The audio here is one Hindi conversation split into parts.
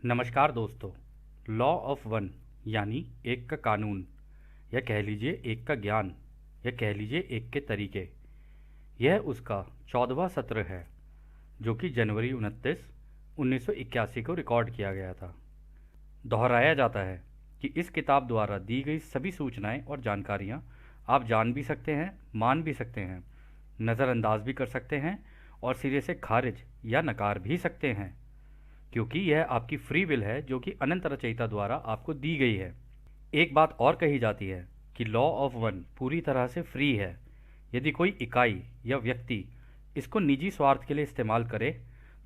नमस्कार दोस्तों। लॉ ऑफ वन यानी एक का कानून, या कह लीजिए एक का ज्ञान, या कह लीजिए एक के तरीके, यह उसका 14वां सत्र है जो कि जनवरी 1981 को रिकॉर्ड किया गया था। दोहराया जाता है कि इस किताब द्वारा दी गई सभी सूचनाएं और जानकारियां आप जान भी सकते हैं, मान भी सकते हैं, नज़रअंदाज भी कर सकते हैं और सिरे से खारिज या नकार भी सकते हैं, क्योंकि यह आपकी फ्री विल है जो कि अनंत रचयिता द्वारा आपको दी गई है। एक बात और कही जाती है कि लॉ ऑफ वन पूरी तरह से फ्री है। यदि कोई इकाई या व्यक्ति इसको निजी स्वार्थ के लिए इस्तेमाल करे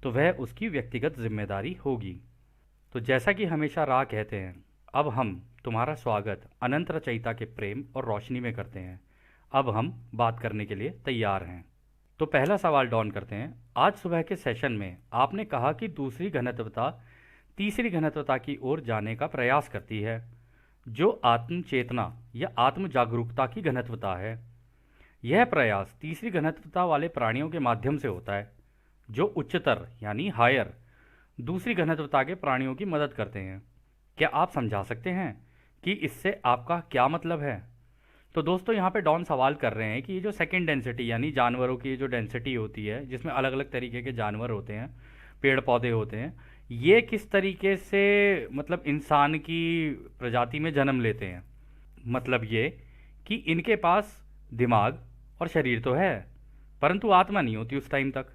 तो वह उसकी व्यक्तिगत जिम्मेदारी होगी। तो जैसा कि हमेशा राह कहते हैं, अब हम तुम्हारा स्वागत अनंत रचयिता के प्रेम और रोशनी में करते हैं। अब हम बात करने के लिए तैयार हैं। तो पहला सवाल डॉन करते हैं। आज सुबह के सेशन में आपने कहा कि दूसरी घनत्वता तीसरी घनत्वता की ओर जाने का प्रयास करती है, जो आत्म चेतना या आत्म जागरूकता की घनत्वता है। यह प्रयास तीसरी घनत्वता वाले प्राणियों के माध्यम से होता है, जो उच्चतर यानी हायर दूसरी घनत्वता के प्राणियों की मदद करते हैं। क्या आप समझा सकते हैं कि इससे आपका क्या मतलब है? तो दोस्तों, यहाँ पे डॉन सवाल कर रहे हैं कि ये जो सेकंड डेंसिटी यानी जानवरों की जो डेंसिटी होती है, जिसमें अलग अलग तरीके के जानवर होते हैं, पेड़ पौधे होते हैं, ये किस तरीके से मतलब इंसान की प्रजाति में जन्म लेते हैं। मतलब ये कि इनके पास दिमाग और शरीर तो है, परंतु आत्मा नहीं होती उस टाइम तक।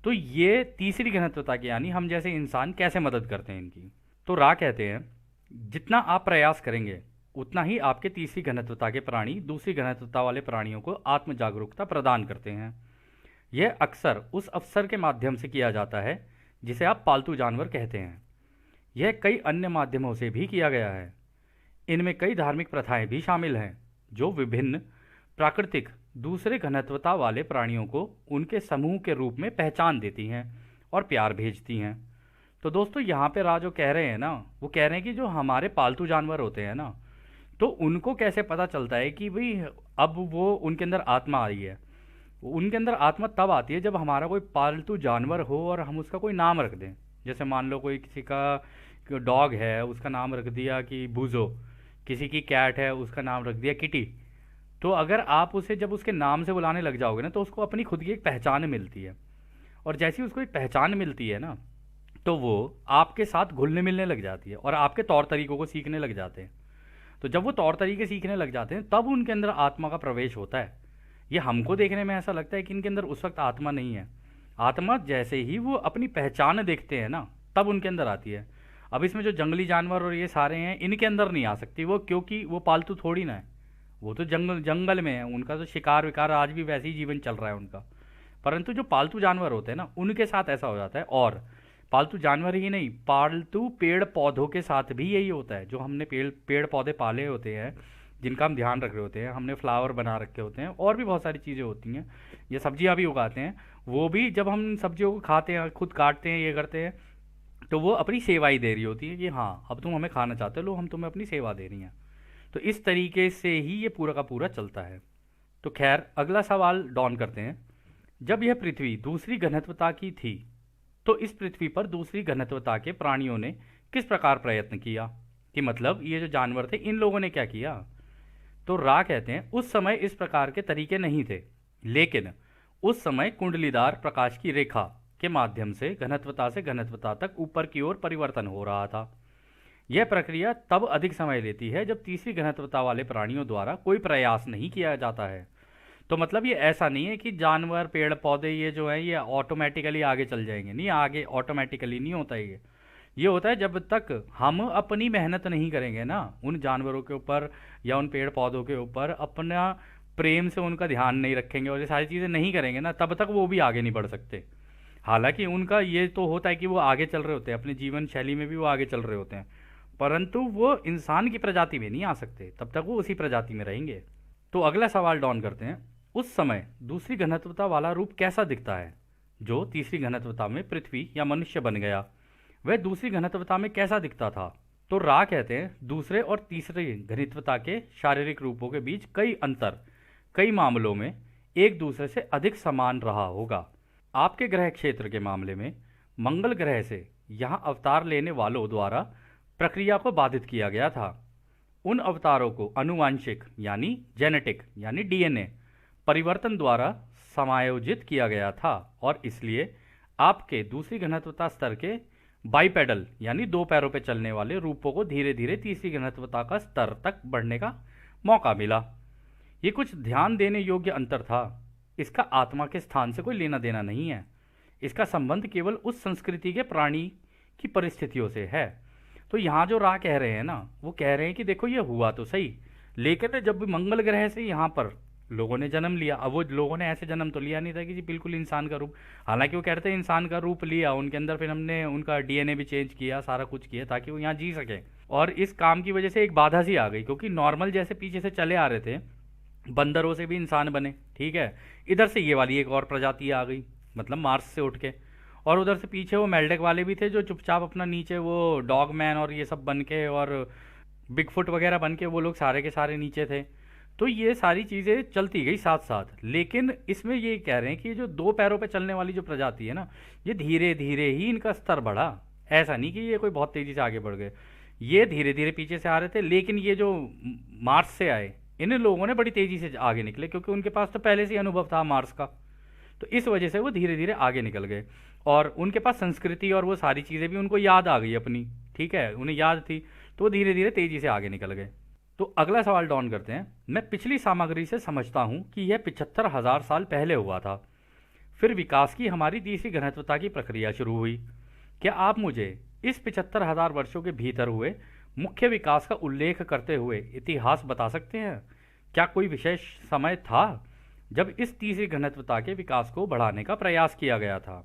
तो ये तीसरी घनत्वता की यानी हम जैसे इंसान कैसे मदद करते हैं इनकी। तो रा कहते हैं, जितना आप प्रयास करेंगे उतना ही आपके तीसरी घनत्वता के प्राणी दूसरी घनत्वता वाले प्राणियों को आत्म जागरूकता प्रदान करते हैं। यह अक्सर उस अवसर के माध्यम से किया जाता है जिसे आप पालतू जानवर कहते हैं। यह कई अन्य माध्यमों से भी किया गया है। इनमें कई धार्मिक प्रथाएं भी शामिल हैं जो विभिन्न प्राकृतिक दूसरे घनत्वता वाले प्राणियों को उनके समूह के रूप में पहचान देती हैं और प्यार भेजती हैं। तो दोस्तों, यहाँ पे राज जो कह रहे हैं ना, वो कह रहे हैं कि जो हमारे पालतू जानवर होते हैं ना, तो उनको कैसे पता चलता है कि भाई अब वो उनके अंदर आत्मा आई है। उनके अंदर आत्मा तब आती है जब हमारा कोई पालतू जानवर हो और हम उसका कोई नाम रख दें। जैसे मान लो कोई किसी का डॉग है, उसका नाम रख दिया कि बूजो, किसी की कैट है, उसका नाम रख दिया किटी। तो अगर आप उसे जब उसके नाम से बुलाने लग जाओगे ना, तो उसको अपनी खुद की एक पहचान मिलती है। और जैसी उसको एक पहचान मिलती है ना, तो वो आपके साथ घुलने मिलने लग जाती है और आपके तौर तरीकों को सीखने लग जाते हैं। तो जब वो तौर तरीके सीखने लग जाते हैं तब उनके अंदर आत्मा का प्रवेश होता है। ये हमको देखने में ऐसा लगता है कि इनके अंदर उस वक्त आत्मा नहीं है। आत्मा जैसे ही वो अपनी पहचान देखते हैं ना, तब उनके अंदर आती है। अब इसमें जो जंगली जानवर और ये सारे हैं, इनके अंदर नहीं आ सकती वो, क्योंकि वो पालतू थोड़ी ना है। वो तो जंगल जंगल में है, उनका तो शिकार विकार आज भी वैसे ही जीवन चल रहा है उनका। परंतु जो पालतू जानवर होते हैं ना, उनके साथ ऐसा हो जाता है। और पालतू जानवर ही नहीं, पालतू पेड़ पौधों के साथ भी यही होता है। जो हमने पेड़ पेड़ पौधे पाले होते हैं, जिनका हम ध्यान रख रहे होते हैं, हमने फ्लावर बना रखे होते हैं, और भी बहुत सारी चीज़ें होती हैं, ये सब्जियां भी उगाते हैं, वो भी जब हम सब्जियों को खाते हैं, खुद काटते हैं, ये करते हैं, तो वो अपनी सेवा ही दे रही होती है कि हाँ, अब तुम हमें खाना चाहते हो, लो हम तुम्हें अपनी सेवा दे रही हैं। तो इस तरीके से ही ये पूरा का पूरा चलता है। तो खैर, अगला सवाल डॉन करते हैं। जब यह पृथ्वी दूसरी घनत्वता की थी, तो इस पृथ्वी पर दूसरी घनत्वता के प्राणियों ने किस प्रकार प्रयत्न किया? कि मतलब ये जो जानवर थे, इन लोगों ने क्या किया? तो रा कहते हैं, उस समय इस प्रकार के तरीके नहीं थे, लेकिन उस समय कुंडलीदार प्रकाश की रेखा के माध्यम से घनत्वता तक ऊपर की ओर परिवर्तन हो रहा था। यह प्रक्रिया तब अधिक समय लेती है जब तीसरी घनत्वता वाले प्राणियों द्वारा कोई प्रयास नहीं किया जाता है। तो मतलब ये ऐसा नहीं है कि जानवर पेड़ पौधे ये जो है ये ऑटोमेटिकली आगे चल जाएंगे। नहीं, आगे ऑटोमेटिकली नहीं होता ये होता है जब तक हम अपनी मेहनत नहीं करेंगे ना उन जानवरों के ऊपर या उन पेड़ पौधों के ऊपर, अपना प्रेम से उनका ध्यान नहीं रखेंगे और ये सारी चीज़ें नहीं करेंगे ना, तब तक वो भी आगे नहीं बढ़ सकते। हालांकि उनका ये तो होता है कि वो आगे चल रहे होते हैं, अपने जीवन शैली में भी वो आगे चल रहे होते हैं, परंतु वो इंसान की प्रजाति में नहीं आ सकते। तब तक वो उसी प्रजाति में रहेंगे। तो अगला सवाल डॉन करते हैं, उस समय दूसरी घनत्वता वाला रूप कैसा दिखता है? जो तीसरी घनत्वता में पृथ्वी या मनुष्य बन गया, वह दूसरी घनत्वता में कैसा दिखता था? तो रा कहते हैं, दूसरे और तीसरे घनत्वता के शारीरिक रूपों के बीच कई अंतर कई मामलों में एक दूसरे से अधिक समान रहा होगा। आपके ग्रह क्षेत्र के मामले में मंगल ग्रह से यहाँ अवतार लेने वालों द्वारा प्रक्रिया को बाधित किया गया था। उन अवतारों को आनुवांशिक यानी जेनेटिक यानी डीएनए परिवर्तन द्वारा समायोजित किया गया था और इसलिए आपके दूसरी घनत्वता स्तर के बाइपेडल यानी दो पैरों पर चलने वाले रूपों को धीरे धीरे तीसरी घनत्वता का स्तर तक बढ़ने का मौका मिला। ये कुछ ध्यान देने योग्य अंतर था। इसका आत्मा के स्थान से कोई लेना देना नहीं है। इसका संबंध केवल उस संस्कृति के प्राणी की परिस्थितियों से है। तो यहाँ जो राह कह रहे हैं ना, वो कह रहे हैं कि देखो ये हुआ तो सही, लेकिन जब भी मंगल ग्रह से यहाँ पर लोगों ने जन्म लिया, अब वो लोगों ने ऐसे जन्म तो लिया नहीं था कि जी बिल्कुल इंसान का रूप, हालांकि वो कहते हैं इंसान का रूप लिया उनके अंदर, फिर हमने उनका डीएनए भी चेंज किया, सारा कुछ किया ताकि वो यहाँ जी सके। और इस काम की वजह से एक बाधा सी आ गई, क्योंकि नॉर्मल जैसे पीछे से चले आ रहे थे, बंदरों से भी इंसान बने, ठीक है, इधर से ये वाली एक और प्रजाति आ गई, मतलब मार्स से उठ के, और उधर से पीछे वो मेल्डेक वाले भी थे जो चुपचाप अपना नीचे वो डॉग मैन और ये सब बन के और बिगफुट वगैरह बन के वो लोग सारे के सारे नीचे थे। तो ये सारी चीज़ें चलती गई साथ साथ, लेकिन इसमें ये कह रहे हैं कि जो दो पैरों पे चलने वाली जो प्रजाति है ना, ये धीरे धीरे ही इनका स्तर बढ़ा। ऐसा नहीं कि ये कोई बहुत तेज़ी से आगे बढ़ गए, ये धीरे धीरे पीछे से आ रहे थे, लेकिन ये जो मार्स से आए इन लोगों ने बड़ी तेज़ी से आगे निकले, क्योंकि उनके पास तो पहले से ही अनुभव था मार्स का। तो इस वजह से वो धीरे धीरे आगे निकल गए और उनके पास संस्कृति और वो सारी चीज़ें भी उनको याद आ गई अपनी, ठीक है, उन्हें याद थी, तो वो धीरे धीरे तेज़ी से आगे निकल गए। तो अगला सवाल डॉन करते हैं। मैं पिछली सामग्री से समझता हूँ कि यह 75,000 साल पहले हुआ था। फिर विकास की हमारी तीसरी घनत्वता की प्रक्रिया शुरू हुई। क्या आप मुझे इस 75,000 वर्षों के भीतर हुए मुख्य विकास का उल्लेख करते हुए इतिहास बता सकते हैं? क्या कोई विशेष समय था जब इस तीसरी घनत्वता के विकास को बढ़ाने का प्रयास किया गया था?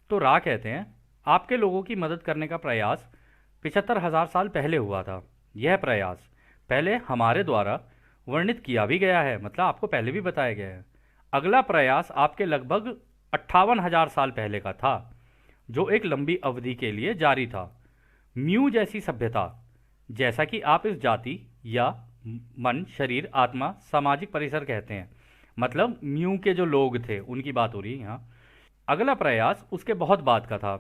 तो रा कहते हैं, आपके लोगों की मदद करने का प्रयास 75,000 साल पहले हुआ था। यह प्रयास पहले हमारे द्वारा वर्णित किया भी गया है, मतलब आपको पहले भी बताया गया है। अगला प्रयास आपके लगभग 58,000 साल पहले का था, जो एक लंबी अवधि के लिए जारी था। म्यू जैसी सभ्यता, जैसा कि आप इस जाति या मन, शरीर, आत्मा, सामाजिक परिसर कहते हैं, मतलब म्यू के जो लोग थे उनकी बात हो रही है यहाँ। अगला प्रयास उसके बहुत बाद का था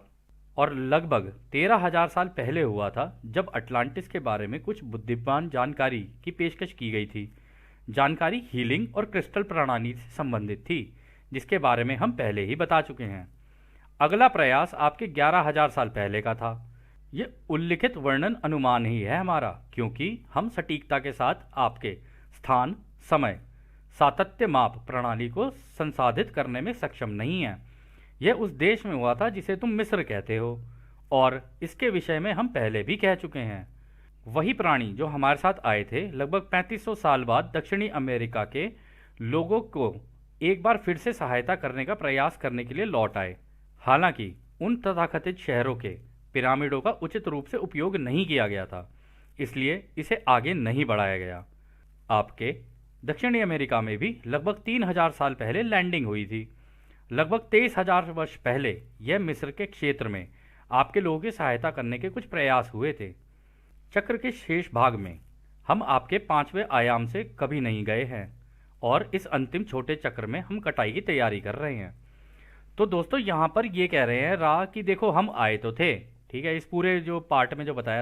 और लगभग 13,000 साल पहले हुआ था, जब अटलांटिस के बारे में कुछ बुद्धिमान जानकारी की पेशकश की गई थी। जानकारी हीलिंग और क्रिस्टल प्रणाली से संबंधित थी, जिसके बारे में हम पहले ही बता चुके हैं। अगला प्रयास आपके 11,000 साल पहले का था। ये उल्लिखित वर्णन अनुमान ही है हमारा, क्योंकि हम सटीकता के साथ आपके स्थान, समय, सातत्य माप प्रणाली को संसाधित करने में सक्षम नहीं हैं। यह उस देश में हुआ था जिसे तुम मिस्र कहते हो, और इसके विषय में हम पहले भी कह चुके हैं। वही प्राणी जो हमारे साथ आए थे लगभग 3500 साल बाद दक्षिणी अमेरिका के लोगों को एक बार फिर से सहायता करने का प्रयास करने के लिए लौट आए। हालांकि उन तथाकथित शहरों के पिरामिडों का उचित रूप से उपयोग नहीं किया गया था, इसलिए इसे आगे नहीं बढ़ाया गया। आपके दक्षिणी अमेरिका में भी लगभग 3,000 साल पहले लैंडिंग हुई थी। लगभग 23,000 वर्ष पहले यह मिस्र के क्षेत्र में आपके लोगों की सहायता करने के कुछ प्रयास हुए थे। चक्र के शेष भाग में हम आपके 5वें आयाम से कभी नहीं गए हैं और इस अंतिम छोटे चक्र में हम कटाई की तैयारी कर रहे हैं। तो दोस्तों यहाँ पर ये कह रहे हैं रा कि देखो हम आए तो थे, ठीक है, इस पूरे जो पार्ट में जो बताया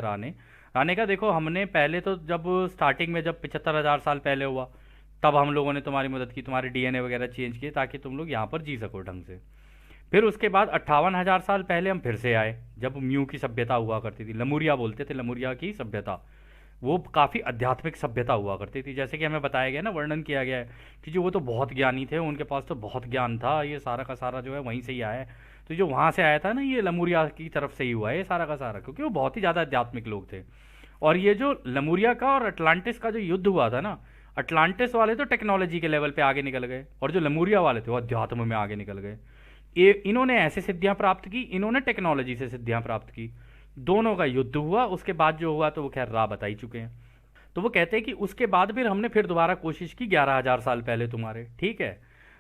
राने का देखो हमने पहले तो जब स्टार्टिंग में जब 75,000 साल पहले हुआ तब हम लोगों ने तुम्हारी मदद की, तुम्हारे डीएनए वगैरह चेंज किए ताकि तुम लोग यहाँ पर जी सको ढंग से। फिर उसके बाद 58,000 साल पहले हम फिर से आए, जब म्यू की सभ्यता हुआ करती थी, लमुरिया बोलते थे, लमुरिया की सभ्यता, वो काफ़ी आध्यात्मिक सभ्यता हुआ करती थी। जैसे कि हमें बताया गया ना, वर्णन किया गया है कि जो वो तो बहुत ज्ञानी थे, उनके पास तो बहुत ज्ञान था, ये सारा का सारा जो है वहीं से ही आया है। तो जो वहाँ से आया था ना, ये लमुरिया की तरफ से ही हुआ है ये सारा का सारा, क्योंकि वो बहुत ही ज़्यादा आध्यात्मिक लोग थे। और ये जो लमुरिया का और अटलांटिस का जो युद्ध हुआ था ना, अटलांटिस वाले तो टेक्नोलॉजी के लेवल पे आगे निकल गए और जो लमुरिया वाले थे वो अध्यात्म में आगे निकल गए। इन्होंने ऐसे सिद्धियां प्राप्त की, इन्होंने टेक्नोलॉजी से सिद्धियां प्राप्त की। दोनों का युद्ध हुआ, उसके बाद जो हुआ तो वो खैर रा बता ही चुके हैं। तो वो कहते हैं कि उसके बाद फिर हमने फिर दोबारा कोशिश की 11,000 साल पहले तुम्हारे, ठीक है,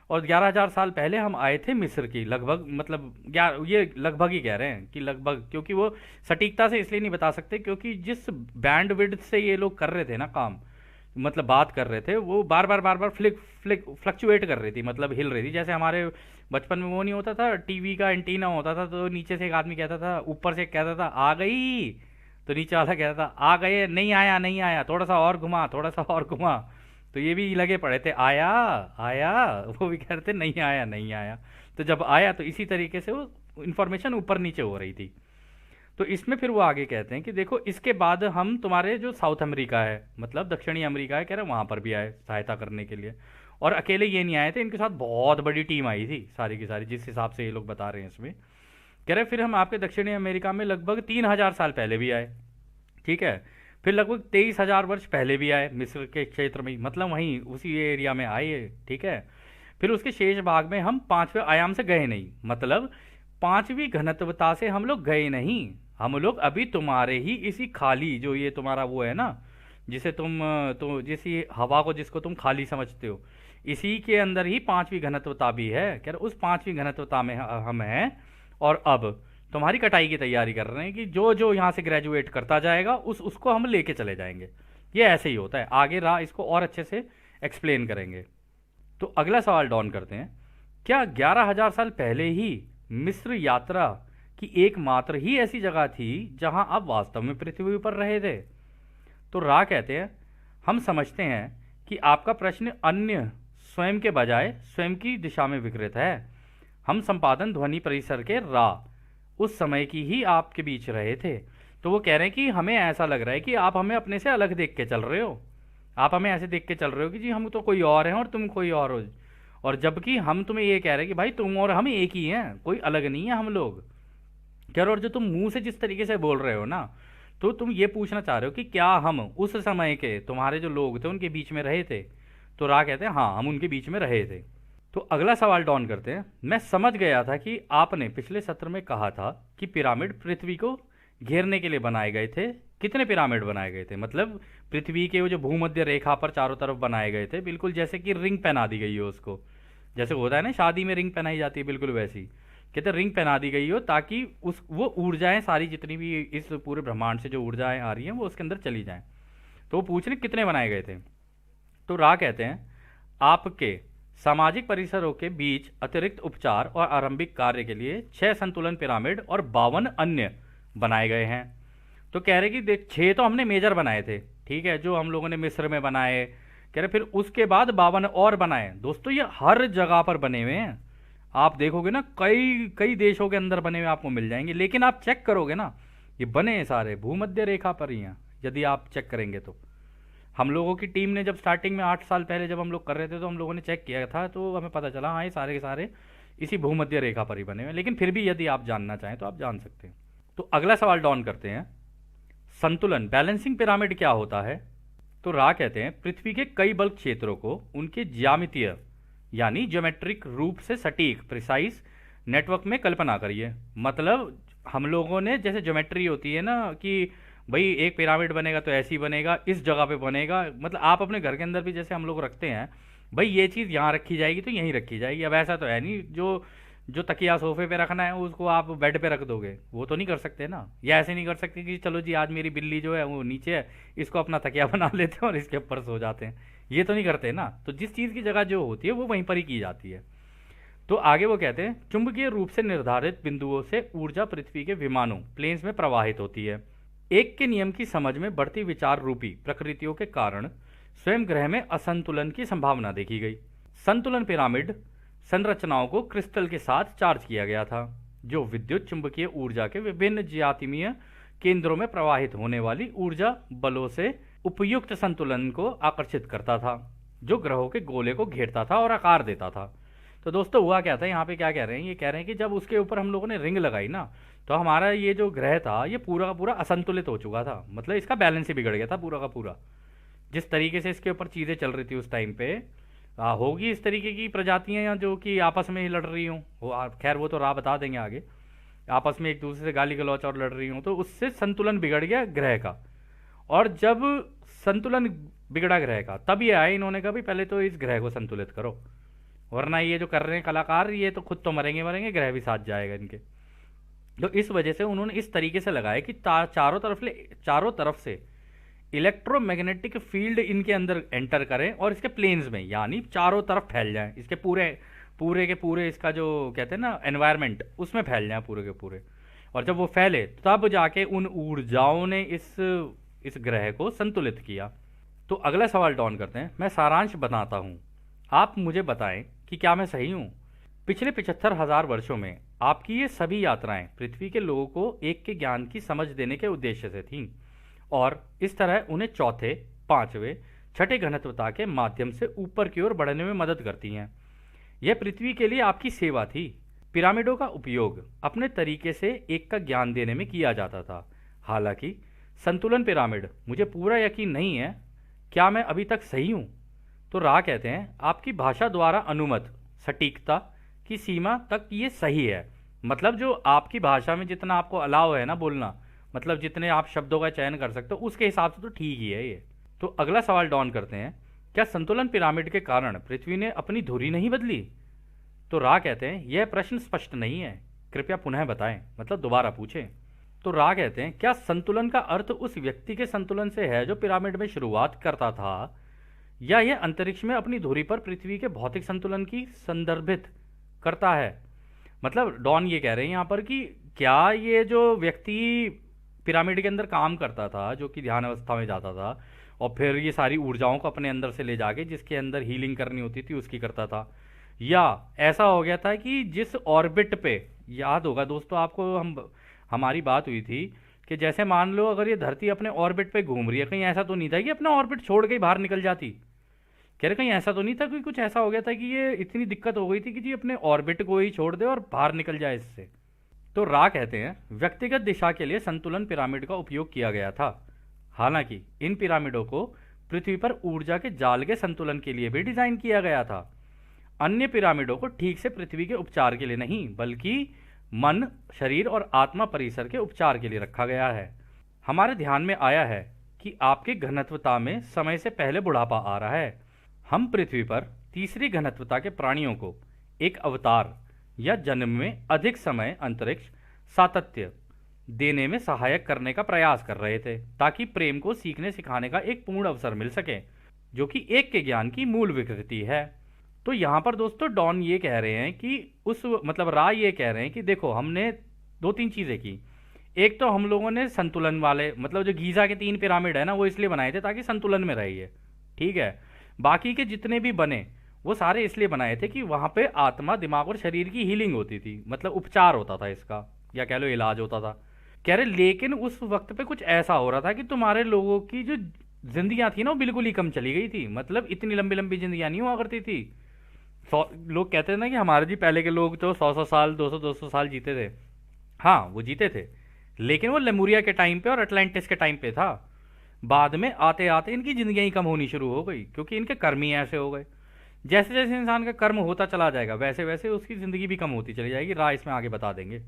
और 11,000 साल पहले हम आए थे मिस्र की, लगभग, मतलब ये लगभग ही कह रहे हैं कि लगभग, क्योंकि वो सटीकता से इसलिए नहीं बता सकते क्योंकि जिस बैंड विड्थ से ये लोग कर रहे थे ना काम, मतलब बात कर रहे थे, वो बार बार फ्लिक फ्लिक फ्लक्चुएट कर रही थी, मतलब हिल रही थी। जैसे हमारे बचपन में वो नहीं होता था, टीवी का एंटीना होता था, तो नीचे से एक आदमी कहता था, ऊपर से कहता था आ गई, तो नीचे वाला कहता था आ गए, नहीं आया नहीं आया, थोड़ा सा और घुमा, थोड़ा सा और घुमा। तो ये भी लगे पड़े थे, आया आया, वो भी कह रहे थे नहीं आया नहीं आया। तो जब आया तो इसी तरीके से वो इन्फॉर्मेशन ऊपर नीचे हो रही थी। तो इसमें फिर वो आगे कहते हैं कि देखो इसके बाद हम तुम्हारे जो साउथ अमेरिका है, मतलब दक्षिणी अमेरिका है, कह रहे वहाँ पर भी आए सहायता करने के लिए। और अकेले ये नहीं आए थे, इनके साथ बहुत बड़ी टीम आई थी सारी की सारी, जिस हिसाब से ये लोग बता रहे हैं इसमें। कह रहे फिर हम आपके दक्षिणी अमेरिका में लगभग 3,000 साल पहले भी आए, ठीक है। फिर लगभग 23,000 वर्ष पहले भी आए मिस्र के क्षेत्र में, मतलब वहीं उसी एरिया में आए, ठीक है। फिर उसके शेष भाग में हम पांचवें आयाम से गए नहीं, मतलब पांचवी घनत्वता से हम लोग गए नहीं। हम लोग अभी तुम्हारे ही इसी खाली, जो ये तुम्हारा वो है ना, जिसे तुम तो जिस हवा को जिसको तुम खाली समझते हो, इसी के अंदर ही पांचवी घनत्वता भी है। कह रहे उस पांचवी घनत्वता में हम हैं, और अब तुम्हारी कटाई की तैयारी कर रहे हैं कि जो जो यहाँ से ग्रेजुएट करता जाएगा उसको हम लेके चले जाएंगे। ये ऐसे ही होता है, आगे रहा इसको और अच्छे से एक्सप्लेन करेंगे। तो अगला सवाल डॉन करते हैं, क्या 11,000 साल पहले ही मिस्र यात्रा की एकमात्र ही ऐसी जगह थी जहां आप वास्तव में पृथ्वी पर रहे थे? तो रा कहते हैं, हम समझते हैं कि आपका प्रश्न अन्य स्वयं के बजाय स्वयं की दिशा में विकृत है। हम संपादन ध्वनि परिसर के रा उस समय की ही आपके बीच रहे थे। तो वो कह रहे हैं कि हमें ऐसा लग रहा है कि आप हमें अपने से अलग देख के चल रहे हो। आप हमें ऐसे देख के चल रहे हो कि जी हम तो कोई और हैं और तुम कोई और हो, और जबकि हम तुम्हें ये कह रहे हैं कि भाई तुम और हम एक ही हैं, कोई अलग नहीं है हम लोग। कह रहे, और जो तुम मुंह से जिस तरीके से बोल रहे हो ना, तो तुम ये पूछना चाह रहे हो कि क्या हम उस समय के तुम्हारे जो लोग थे उनके बीच में रहे थे? तो रा कहते हैं हाँ, हम उनके बीच में रहे थे। तो अगला सवाल डॉन करते हैं, मैं समझ गया था कि आपने पिछले सत्र में कहा था कि पिरामिड पृथ्वी को घेरने के लिए बनाए गए थे। कितने पिरामिड बनाए गए थे? मतलब पृथ्वी के वो जो भूमध्य रेखा पर चारों तरफ बनाए गए थे, बिल्कुल जैसे कि रिंग पहना दी गई हो उसको, जैसे होता है ना शादी में रिंग पहनाई जाती है, बिल्कुल वैसी कहते रिंग पहना दी गई हो, ताकि उस वो ऊर्जाएं सारी जितनी भी इस पूरे ब्रह्मांड से जो ऊर्जाएं आ रही हैं वो उसके अंदर चली जाएं। तो वो पूछ रहे कितने बनाए गए थे। तो रा कहते हैं, आपके सामाजिक परिसरों के बीच अतिरिक्त उपचार और आरंभिक कार्य के लिए 6 संतुलन पिरामिड और 52 अन्य बनाए गए हैं। तो कह रहे कि देख 6 तो हमने मेजर बनाए थे, ठीक है, जो हम लोगों ने मिस्र में बनाए। कह रहे फिर उसके बाद 52 और बनाए। दोस्तों ये हर जगह पर बने हुए हैं, आप देखोगे ना कई कई देशों के अंदर बने हुए आपको मिल जाएंगे, लेकिन आप चेक करोगे ना ये बने सारे भूमध्य रेखा पर ही हैं। यदि आप चेक करेंगे तो हम लोगों की टीम ने जब स्टार्टिंग में 8 साल पहले जब हम लोग कर रहे थे तो हम लोगों ने चेक किया था, तो हमें पता चला हाँ ये सारे के सारे इसी भूमध्य रेखा पर ही बने हुए हैं। लेकिन फिर भी यदि आप जानना चाहें तो आप जान सकते हैं। तो अगला सवाल डॉन करते हैं, संतुलन बैलेंसिंग पिरामिड क्या होता है? तो रा कहते हैं, पृथ्वी के कई बल्क क्षेत्रों को उनके ज्यामितीय यानी ज्योमेट्रिक रूप से सटीक प्रिसाइज नेटवर्क में कल्पना करिए। मतलब हम लोगों ने जैसे ज्योमेट्री होती है ना कि भाई एक पिरामिड बनेगा तो ऐसी बनेगा, इस जगह पे बनेगा, मतलब आप अपने घर के अंदर भी जैसे हम लोग रखते हैं भाई ये चीज़ यहाँ रखी जाएगी तो यहीं रखी जाएगी। अब ऐसा तो है नहीं जो जो तकिया सोफे पे रखना है उसको आप बेड पे रख दोगे, वो तो नहीं कर सकते ना। या ऐसे नहीं कर सकते कि चलो जी आज मेरी बिल्ली जो है वो नीचे है, इसको अपना तकिया बना लेते हैं और इसके ऊपर सो जाते हैं, ये तो नहीं करते ना। तो जिस चीज़ की जगह जो होती है वो वहीं पर ही की जाती है। तो आगे वो कहते हैं, चुंबकीय रूप से निर्धारित बिंदुओं से ऊर्जा पृथ्वी के विमानों प्लेन्स में प्रवाहित होती है। एक के नियम की समझ में बढ़ती विचार रूपी प्रकृतियों के कारण स्वयं ग्रह में असंतुलन की संभावना देखी गई। संतुलन पिरामिड संरचनाओं को क्रिस्टल के साथ चार्ज किया गया था, जो विद्युत चुंबकीय ऊर्जा के विभिन्न ज्यामितीय केंद्रों में प्रवाहित होने वाली ऊर्जा बलों से उपयुक्त संतुलन को आकर्षित करता था, जो ग्रहों के गोले को घेरता था और आकार देता था। तो दोस्तों हुआ क्या था, यहाँ पे क्या कह रहे हैं, ये कह रहे हैं कि जब उसके ऊपर हम लोगों ने रिंग लगाई ना, तो हमारा ये जो ग्रह था ये पूरा का पूरा असंतुलित हो चुका था, मतलब इसका बैलेंस ही बिगड़ गया था पूरा का पूरा। जिस तरीके से इसके ऊपर चीज़ें चल रही थी उस टाइम पे, होगी इस तरीके की प्रजातियां या जो कि आपस में ही लड़ रही हों, वो खैर वो तो राह बता देंगे आगे, आपस में एक दूसरे से गाली गलौच और लड़ रही हों, तो उससे संतुलन बिगड़ गया ग्रह का। और जब संतुलन बिगड़ा ग्रह का, तब ये आए इन्होंने कहा भी पहले तो इस ग्रह को संतुलित करो, वरना ये जो कर रहे हैं कलाकार ये तो खुद तो मरेंगे मरेंगे, ग्रह भी साथ जाएगा इनके। तो इस वजह से उन्होंने इस तरीके से लगाया कि चारों तरफ से इलेक्ट्रोमैग्नेटिक फील्ड इनके अंदर एंटर करें और इसके प्लेन्स में यानी चारों तरफ फैल जाएं, इसके पूरे पूरे के पूरे इसका जो कहते हैं ना एनवायरनमेंट, उसमें फैल जाएं पूरे के पूरे। और जब वो फैले तब जाके उन ऊर्जाओं ने इस ग्रह को संतुलित किया। तो अगला सवाल डॉन करते हैं। मैं सारांश बताता हूँ, आप मुझे बताएं कि क्या मैं सही हूँ। पिछले 75,000 वर्षों में आपकी ये सभी यात्राएं पृथ्वी के लोगों को एक के ज्ञान की समझ देने के उद्देश्य से थीं और इस तरह उन्हें चौथे, पांचवें, छठे घनत्वता के माध्यम से ऊपर की ओर बढ़ने में मदद करती हैं। यह पृथ्वी के लिए आपकी सेवा थी। पिरामिडों का उपयोग अपने तरीके से एक का ज्ञान देने में किया जाता था। हालांकि संतुलन पिरामिड, मुझे पूरा यकीन नहीं है, क्या मैं अभी तक सही हूँ। तो रा कहते हैं, आपकी भाषा द्वारा अनुमत सटीकता की सीमा तक ये सही है। मतलब जो आपकी भाषा में जितना आपको अलाव है ना बोलना, मतलब जितने आप शब्दों का चयन कर सकते हो उसके हिसाब से तो ठीक ही है ये। तो अगला सवाल डॉन करते हैं, क्या संतुलन पिरामिड के कारण पृथ्वी ने अपनी धुरी नहीं बदली। तो रा कहते हैं, यह प्रश्न स्पष्ट नहीं है, कृपया पुनः बताएं, मतलब दोबारा पूछें। तो रा कहते हैं, क्या संतुलन का अर्थ उस व्यक्ति के संतुलन से है जो पिरामिड में शुरुआत करता था, या यह अंतरिक्ष में अपनी धुरी पर पृथ्वी के भौतिक संतुलन की संदर्भित करता है। मतलब डॉन ये कह रहे हैं यहाँ पर कि क्या ये जो व्यक्ति पिरामिड के अंदर काम करता था, जो कि ध्यान अवस्था में जाता था और फिर ये सारी ऊर्जाओं को अपने अंदर से ले जाके जिसके अंदर हीलिंग करनी होती थी उसकी करता था, या ऐसा हो गया था कि जिस ऑर्बिट पे, याद होगा दोस्तों आपको, हमारी बात हुई थी कि जैसे मान लो अगर ये धरती अपने ऑर्बिट पे घूम रही है, कहीं ऐसा तो नहीं था कि अपना ऑर्बिट छोड़ के ही बाहर निकल जाती। कह रहे कहीं ऐसा तो नहीं था कि कुछ ऐसा हो गया था कि ये इतनी दिक्कत हो गई थी कि जी अपने ऑर्बिट को ही छोड़ दे और बाहर निकल जाए इससे। तो रा कहते हैं, व्यक्तिगत दिशा के लिए संतुलन पिरामिड का उपयोग किया गया था। हालांकि इन पिरामिडों को पृथ्वी पर ऊर्जा के जाल के संतुलन के लिए भी डिजाइन किया गया था। अन्य पिरामिडों को ठीक से पृथ्वी के उपचार के लिए नहीं, बल्कि मन, शरीर और आत्मा परिसर के उपचार के लिए रखा गया है। हमारे ध्यान में आया है कि आपके घनत्वता में समय से पहले बुढ़ापा आ रहा है। हम पृथ्वी पर तीसरी घनत्वता के प्राणियों को एक अवतार या जन्म में अधिक समय अंतरिक्ष सातत्य देने में सहायक करने का प्रयास कर रहे थे, ताकि प्रेम को सीखने सिखाने का एक पूर्ण अवसर मिल सके, जो कि एक के ज्ञान की मूल विकृति है। तो यहाँ पर दोस्तों डॉन ये कह रहे हैं कि मतलब राय ये कह रहे हैं कि देखो हमने दो तीन चीज़ें की। एक तो हम लोगों ने संतुलन वाले, मतलब जो गीज़ा के 3 पिरामिड है ना, वो इसलिए बनाए थे ताकि संतुलन में रहिए, ठीक है। बाकी के जितने भी बने वो सारे इसलिए बनाए थे कि वहाँ पे आत्मा, दिमाग और शरीर की हीलिंग होती थी, मतलब उपचार होता था इसका, या कह लो इलाज होता था। कह रहे लेकिन उस वक्त पे कुछ ऐसा हो रहा था कि तुम्हारे लोगों की जो जिंदगियां थी ना वो बिल्कुल ही कम चली गई थी। मतलब इतनी लंबी लंबी जिंदगियां नहीं हुआ करती थी। लोग कहते हैं ना कि हमारे जी पहले के लोग तो 100-100 साल, 200-200 साल जीते थे। हाँ वो जीते थे, लेकिन वो लेमुरिया के टाइम पे और अटलांटिस के टाइम पे था। बाद में आते आते इनकी जिंदगियां ही कम होनी शुरू हो गई, क्योंकि इनके कर्म ही ऐसे हो गए। जैसे जैसे इंसान का कर्म होता चला जाएगा वैसे वैसे उसकी ज़िंदगी भी कम होती चली जाएगी। राह इसमें आगे बता देंगे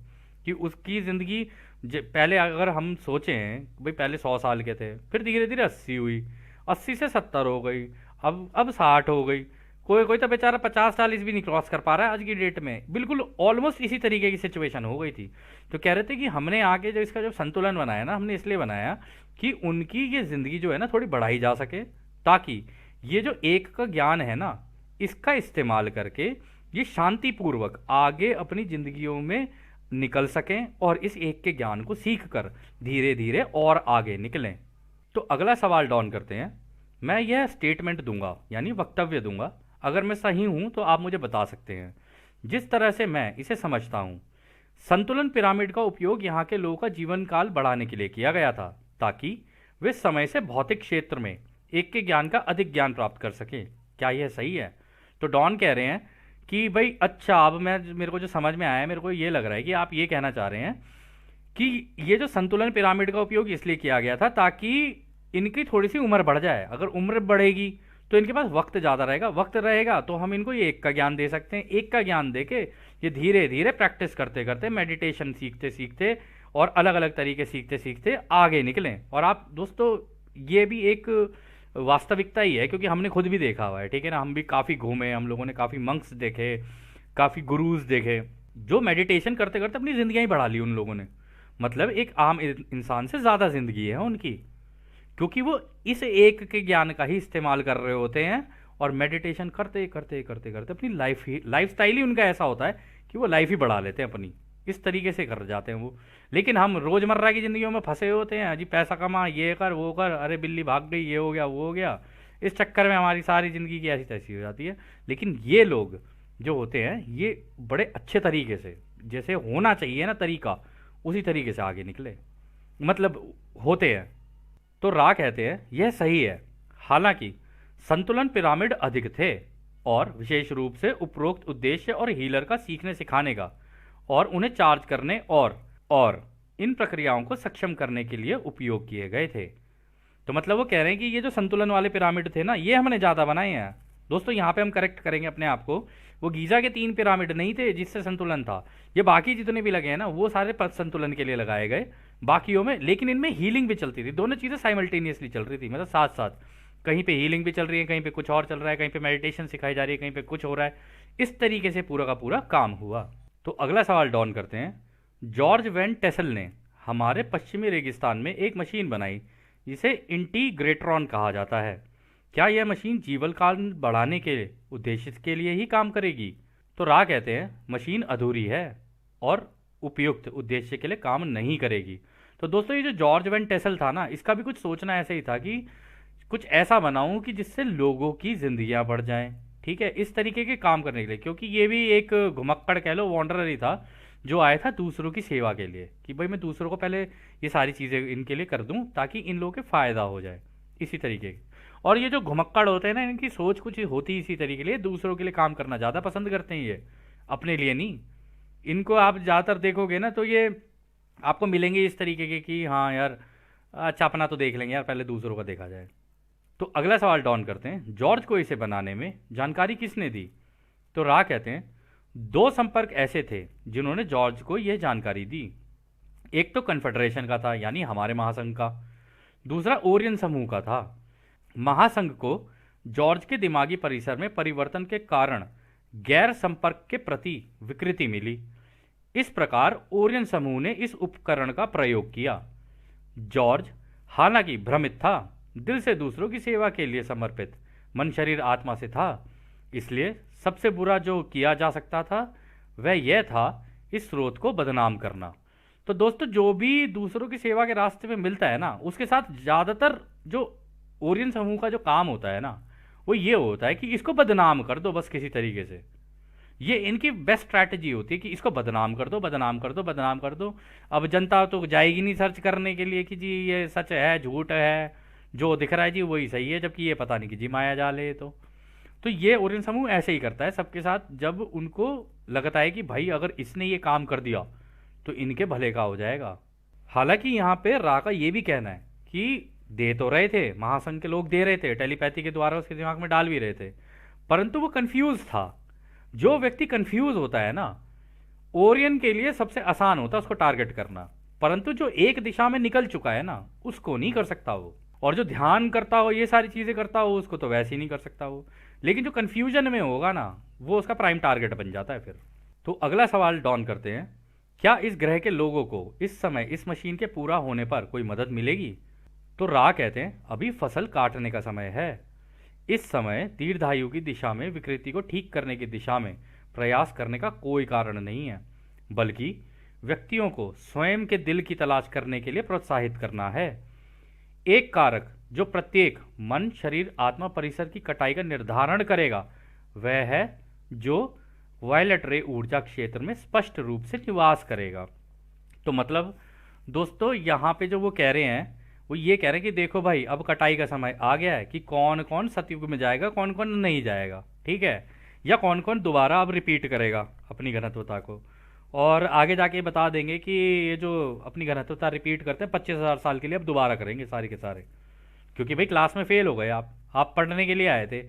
कि उसकी ज़िंदगी पहले अगर हम सोचें भाई पहले 100 साल के थे, फिर धीरे धीरे 80 हुई, 80 से 70 हो गई, अब 60 हो गई, कोई कोई तो बेचारा 50 40 भी नहीं क्रॉस कर पा रहा है आज की डेट में। बिल्कुल ऑलमोस्ट इसी तरीके की सिचुएशन हो गई थी। तो कह रहे थे कि हमने आके जो इसका जब संतुलन बनाया ना, हमने इसलिए बनाया कि उनकी ये ज़िंदगी जो है ना थोड़ी बढ़ाई जा सके, ताकि ये जो एक का ज्ञान है ना इसका इस्तेमाल करके ये शांतिपूर्वक आगे अपनी जिंदगियों में निकल सकें और इस एक के ज्ञान को सीख कर धीरे धीरे और आगे निकलें। तो अगला सवाल डॉन करते हैं, मैं यह स्टेटमेंट दूंगा यानी वक्तव्य दूंगा, अगर मैं सही हूं तो आप मुझे बता सकते हैं। जिस तरह से मैं इसे समझता हूं, संतुलन पिरामिड का उपयोग यहाँ के लोगों का जीवन काल बढ़ाने के लिए किया गया था, ताकि वे समय से भौतिक क्षेत्र में एक के ज्ञान का अधिक ज्ञान प्राप्त कर सकें। क्या यह सही है? तो डॉन कह रहे हैं कि भाई अच्छा, अब मेरे को जो समझ में आया है, मेरे को ये लग रहा है कि आप ये कहना चाह रहे हैं कि ये जो संतुलन पिरामिड का उपयोग इसलिए किया गया था ताकि इनकी थोड़ी सी उम्र बढ़ जाए। अगर उम्र बढ़ेगी तो इनके पास वक्त ज़्यादा रहेगा, वक्त रहेगा तो हम इनको ये एक का ज्ञान दे सकते हैं। एक का ज्ञान दे के ये धीरे धीरे प्रैक्टिस करते करते, मेडिटेशन सीखते सीखते और अलग अलग तरीके सीखते सीखते आगे निकलें। और आप दोस्तों ये भी एक वास्तविकता ही है, क्योंकि हमने खुद भी देखा हुआ है, ठीक है ना। हम भी काफ़ी घूमे, हम लोगों ने काफ़ी मंक्स देखे, काफ़ी गुरुज देखे जो मेडिटेशन करते करते अपनी ज़िंदगियाँ ही बढ़ा ली उन लोगों ने। मतलब एक आम इंसान से ज़्यादा ज़िंदगी है उनकी। क्योंकि वो इस एक के ज्ञान का ही इस्तेमाल कर रहे होते हैं और मेडिटेशन करते करते करते करते अपनी लाइफ स्टाइल ही उनका ऐसा होता है कि वो लाइफ ही बढ़ा लेते हैं अपनी, इस तरीके से कर जाते हैं वो। लेकिन हम रोज़मर्रा की ज़िंदगियों में फंसे होते हैं, जी पैसा कमा, ये कर वो कर, अरे बिल्ली भाग गई, ये हो गया वो हो गया, इस चक्कर में हमारी सारी ज़िंदगी की ऐसी तैसी हो जाती है। लेकिन ये लोग जो होते हैं ये बड़े अच्छे तरीके से, जैसे होना चाहिए ना तरीका, उसी तरीके से आगे निकले, मतलब होते हैं। तो रा कहते हैं यह सही है, हालांकि संतुलन पिरामिड अधिक थे और विशेष रूप से उपरोक्त उद्देश्य और हीलर का सीखने सिखाने का और उन्हें चार्ज करने और इन प्रक्रियाओं को सक्षम करने के लिए उपयोग किए गए थे। तो मतलब वो कह रहे हैं कि ये जो संतुलन वाले पिरामिड थे ना, ये हमने ज़्यादा बनाए हैं। दोस्तों यहाँ पे हम करेक्ट करेंगे अपने आप को, वो गीज़ा के 3 पिरामिड नहीं थे जिससे संतुलन था, ये बाकी जितने भी लगे हैं ना वो सारे संतुलन के लिए लगाए गए बाकियों में। लेकिन इनमें हीलिंग भी चलती थी, दोनों चीज़ें साइमल्टेनियसली चल रही थी, मतलब साथ साथ, कहीं पे हीलिंग भी चल रही है, कहीं पे कुछ और चल रहा है, कहीं पे मेडिटेशन सिखाई जा रही है, कहीं पे कुछ हो रहा है। इस तरीके से पूरा का पूरा काम हुआ। तो अगला सवाल डॉन करते हैं। जॉर्ज वैन टेसल ने हमारे पश्चिमी रेगिस्तान में एक मशीन बनाई जिसे इंटीग्रेट्रॉन कहा जाता है। क्या यह मशीन जीवन काल बढ़ाने के उद्देश्य के लिए ही काम करेगी? तो रा कहते हैं मशीन अधूरी है और उपयुक्त उद्देश्य के लिए काम नहीं करेगी। तो दोस्तों ये जो जॉर्ज वैन टेसल था ना, इसका भी कुछ सोचना ऐसे ही था कि कुछ ऐसा बनाऊं कि जिससे लोगों की जिंदगियां बढ़ जाएं, ठीक है, इस तरीके के काम करने के लिए। क्योंकि ये भी एक घुमक्कड़ कह लो, वॉन्डरर ही था जो आया था दूसरों की सेवा के लिए, कि भाई मैं दूसरों को पहले ये सारी चीज़ें इनके लिए कर दूं ताकि इन लोगों के फ़ायदा हो जाए, इसी तरीके की। और ये जो घुमक्कड़ होते हैं ना, इनकी सोच कुछ होती इसी तरीके के लिए, दूसरों के लिए काम करना ज़्यादा पसंद करते हैं ये, अपने लिए नहीं। इनको आप ज़्यादातर देखोगे ना तो ये आपको मिलेंगे इस तरीके के कि हाँ यार अच्छा अपना तो देख लेंगे यार, पहले दूसरों का देखा जाए। तो अगला सवाल डॉन करते हैं, जॉर्ज को इसे बनाने में जानकारी किसने दी? तो रा कहते हैं 2 संपर्क ऐसे थे जिन्होंने जॉर्ज को यह जानकारी दी। एक तो कन्फेडरेशन का था, यानी हमारे महासंघ का, दूसरा ओरियन समूह का था। महासंघ को जॉर्ज के दिमागी परिसर में परिवर्तन के कारण गैर संपर्क के प्रति विकृति मिली। इस प्रकार ओरियन समूह ने इस उपकरण का प्रयोग किया। जॉर्ज हालांकि भ्रमित था, दिल से दूसरों की सेवा के लिए समर्पित, मन शरीर आत्मा से था। इसलिए सबसे बुरा जो किया जा सकता था वह यह था इस स्रोत को बदनाम करना। तो दोस्तों जो भी दूसरों की सेवा के रास्ते में मिलता है ना, उसके साथ ज़्यादातर जो ओरियन समूह का जो काम होता है ना, वो ये होता है कि इसको बदनाम कर दो बस किसी तरीके से। ये इनकी बेस्ट स्ट्रैटेजी होती है कि इसको बदनाम कर दो, बदनाम कर दो, बदनाम कर दो। अब जनता तो जाएगी नहीं सर्च करने के लिए कि जी ये सच है झूठ है, जो दिख रहा है जी वही सही है, जबकि ये पता नहीं कि जी माया जाल है। तो ये ओरियन समूह ऐसे ही करता है सबके साथ, जब उनको लगता है कि भाई अगर इसने ये काम कर दिया तो इनके भले का हो जाएगा। हालांकि यहाँ पे रा का ये भी कहना है कि दे तो रहे थे, महासंघ के लोग दे रहे थे, टेलीपैथी के द्वारा उसके दिमाग में डाल भी रहे थे, परंतु वो कंफ्यूज था। जो व्यक्ति कंफ्यूज होता है ना, ओरियन के लिए सबसे आसान होता है उसको टारगेट करना, परंतु जो एक दिशा में निकल चुका है ना उसको नहीं कर सकता वो। और जो ध्यान करता हो, ये सारी चीज़ें करता हो, उसको तो वैसे ही नहीं कर सकता वो। लेकिन जो कन्फ्यूजन में होगा ना, वो उसका प्राइम टारगेट बन जाता है फिर। तो अगला सवाल डॉन करते हैं, क्या इस ग्रह के लोगों को इस समय इस मशीन के पूरा होने पर कोई मदद मिलेगी? तो रा कहते हैं अभी फसल काटने का समय है। इस समय दीर्घायु की दिशा में विकृति को ठीक करने की दिशा में प्रयास करने का कोई कारण नहीं है, बल्कि व्यक्तियों को स्वयं के दिल की तलाश करने के लिए प्रोत्साहित करना है। एक कारक जो प्रत्येक मन शरीर आत्मा परिसर की कटाई का निर्धारण करेगा वह है जो वायलेट रे ऊर्जा क्षेत्र में स्पष्ट रूप से निवास करेगा। तो मतलब दोस्तों यहाँ पे जो वो कह रहे हैं, वो ये कह रहे हैं कि देखो भाई अब कटाई का समय आ गया है कि कौन कौन सतयुग में जाएगा, कौन कौन नहीं जाएगा, ठीक है, या कौन कौन दोबारा अब रिपीट करेगा अपनी घनत्वता को। और आगे जाके बता देंगे कि ये जो अपनी घनत्वता रिपीट करते हैं 25,000 साल के लिए अब दोबारा करेंगे सारे के सारे। क्योंकि भाई क्लास में फेल हो गए आप पढ़ने के लिए आए थे,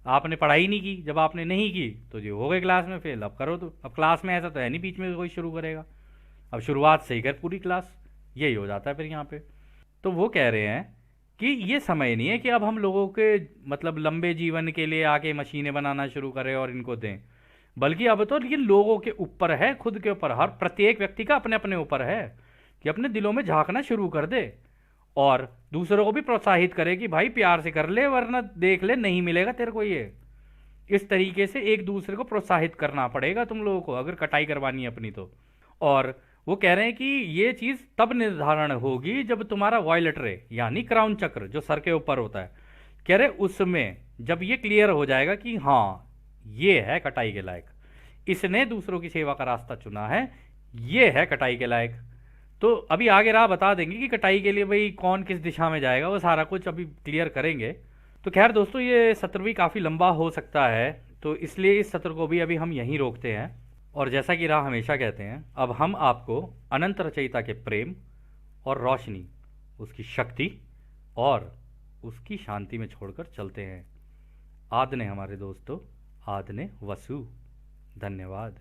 आपने पढ़ाई नहीं की, जब आपने नहीं की तो जो हो गए क्लास में फेल। अब करो, तो अब क्लास में ऐसा तो है नहीं बीच में कोई शुरू करेगा, अब शुरुआत से ही कर पूरी क्लास, यही हो जाता है फिर यहाँ पे। तो वो कह रहे हैं कि ये समय नहीं है कि अब हम लोगों के मतलब लंबे जीवन के लिए आके मशीनें बनाना शुरू करें और इनको दें, बल्कि अब तो ये लोगों के ऊपर है, खुद के ऊपर, हर प्रत्येक व्यक्ति का अपने अपने ऊपर है कि अपने दिलों में झांकना शुरू कर दे और दूसरों को भी प्रोत्साहित करे कि भाई प्यार से कर ले, वरना देख ले नहीं मिलेगा तेरे को ये। इस तरीके से एक दूसरे को प्रोत्साहित करना पड़ेगा तुम लोगों को, अगर कटाई करवानी है अपनी तो। और वो कह रहे हैं कि ये चीज़ तब निर्धारण होगी जब तुम्हारा वॉयलेट रे यानी क्राउन चक्र जो सर के ऊपर होता है, कह रहे उसमें जब ये क्लियर हो जाएगा कि हाँ ये है कटाई के लायक, इसने दूसरों की सेवा का रास्ता चुना है, ये है कटाई के लायक, तो अभी आगे राह बता देंगे कि कटाई के लिए भाई कौन किस दिशा में जाएगा, वो सारा कुछ अभी क्लियर करेंगे। तो खैर दोस्तों, ये सत्र भी काफ़ी लंबा हो सकता है, तो इसलिए इस सत्र को भी अभी हम यहीं रोकते हैं। और जैसा कि राह हमेशा कहते हैं, अब हम आपको अनंत रचयिता के प्रेम और रोशनी, उसकी शक्ति और उसकी शांति में छोड़कर चलते हैं। आदने हमारे दोस्तों, आदने वसु। धन्यवाद।